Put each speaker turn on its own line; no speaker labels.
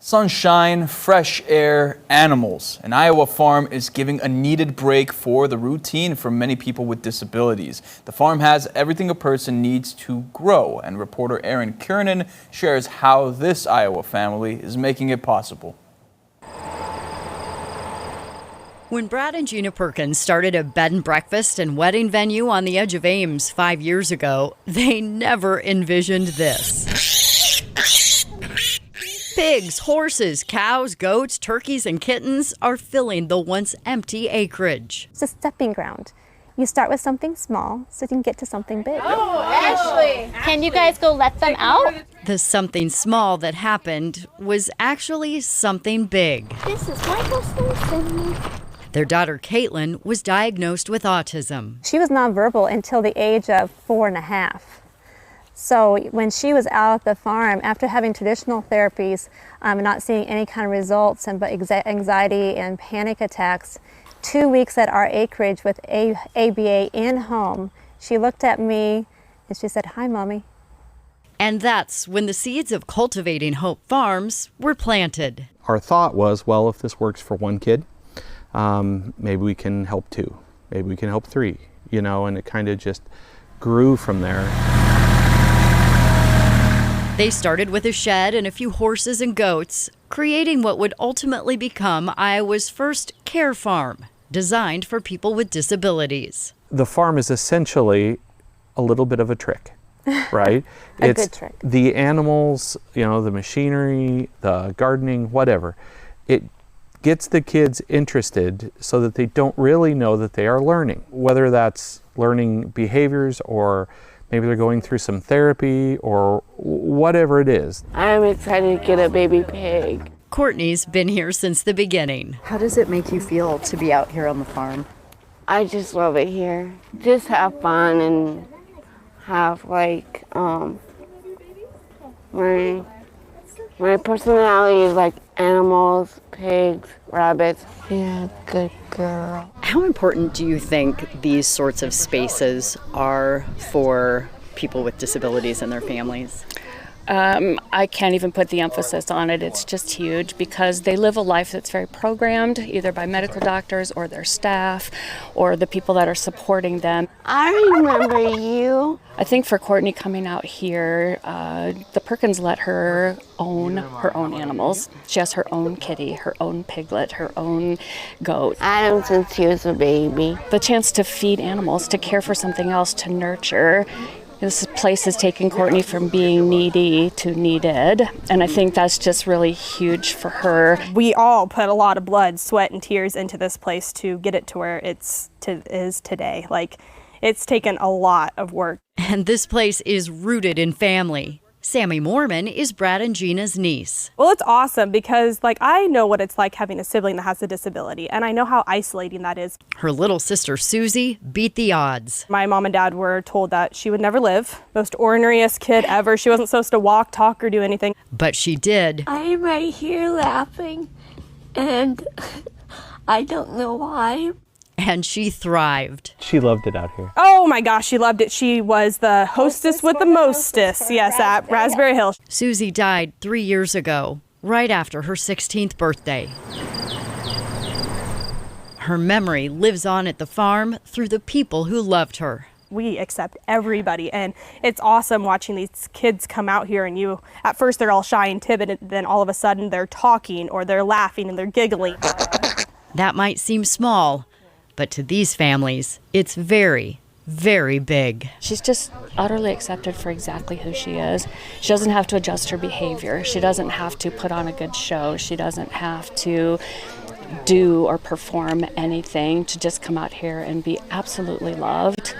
Sunshine, fresh air, animals. An Iowa farm is giving a needed break for the routine for many people with disabilities. The farm has everything a person needs to grow, and reporter Erin Kiernan shares how this Iowa family is making it possible.
When Brad and Gina Perkins started a bed and breakfast and wedding venue on the edge of Ames 5 years ago, they never envisioned this. Pigs, horses, cows, goats, turkeys, and kittens are filling the once empty acreage.
It's a stepping ground. You start with something small so you can get to something big.
Oh, Ashley! Can you guys go let them out?
The something small that happened was actually something big.
This is Michael Simpson.
Their daughter Caitlin was diagnosed with autism.
She was nonverbal until the age of 4.5. So when she was out at the farm, after having traditional therapies and not seeing any kind of results, but anxiety and panic attacks, 2 weeks at our acreage with ABA in home, she looked at me and she said, "Hi, Mommy."
And that's when the seeds of cultivating Hope Farms were planted.
Our thought was, well, if this works for one kid, maybe we can help 2, maybe we can help 3, and it kind of just grew from there.
They started with a shed and a few horses and goats, creating what would ultimately become Iowa's first care farm, designed for people with disabilities.
The farm is essentially a little bit of a trick, right?
It's good trick.
The animals, the machinery, the gardening, whatever. It gets the kids interested so that they don't really know that they are learning, whether that's learning behaviors or maybe they're going through some therapy or whatever it is.
I'm excited to get a baby pig.
Courtney's been here since the beginning.
How does it make you feel to be out here on the farm?
I just love it here. Just have fun and have my personality is like animals, pigs, rabbits. Yeah, good girl.
How important do you think these sorts of spaces are for people with disabilities and their families?
I can't even put the emphasis on it. It's just huge because they live a life that's very programmed, either by medical doctors or their staff or the people that are supporting them.
I remember you.
I think for Courtney coming out here, the Perkins let her own animals. She has her own kitty, her own piglet, her own goat.
Adam since he was a baby.
The chance to feed animals, to care for something else, to nurture. This place has taken Courtney from being needy to needed, and I think that's just really huge for her.
We all put a lot of blood, sweat, and tears into this place to get it to where it is today. It's taken a lot of work.
And this place is rooted in family. Sammy Mormon is Brad and Gina's niece.
Well, it's awesome because I know what it's like having a sibling that has a disability, and I know how isolating that is.
Her little sister Susie beat the odds.
My mom and dad were told that she would never live. Most ordinariest kid ever. She wasn't supposed to walk, talk, or do anything.
But she did.
I'm right here laughing, and I don't know why.
And she thrived.
She loved it out here.
Oh my gosh, she loved it. She was the hostess with the mostest, yes, at Raspberry Hill.
Susie died 3 years ago, right after her 16th birthday. Her memory lives on at the farm through the people who loved her.
We accept everybody, and it's awesome watching these kids come out here, and at first they're all shy and timid, and then all of a sudden they're talking or they're laughing and they're giggling.
That might seem small, but to these families, it's very, very big.
She's just utterly accepted for exactly who she is. She doesn't have to adjust her behavior. She doesn't have to put on a good show. She doesn't have to do or perform anything, to just come out here and be absolutely loved.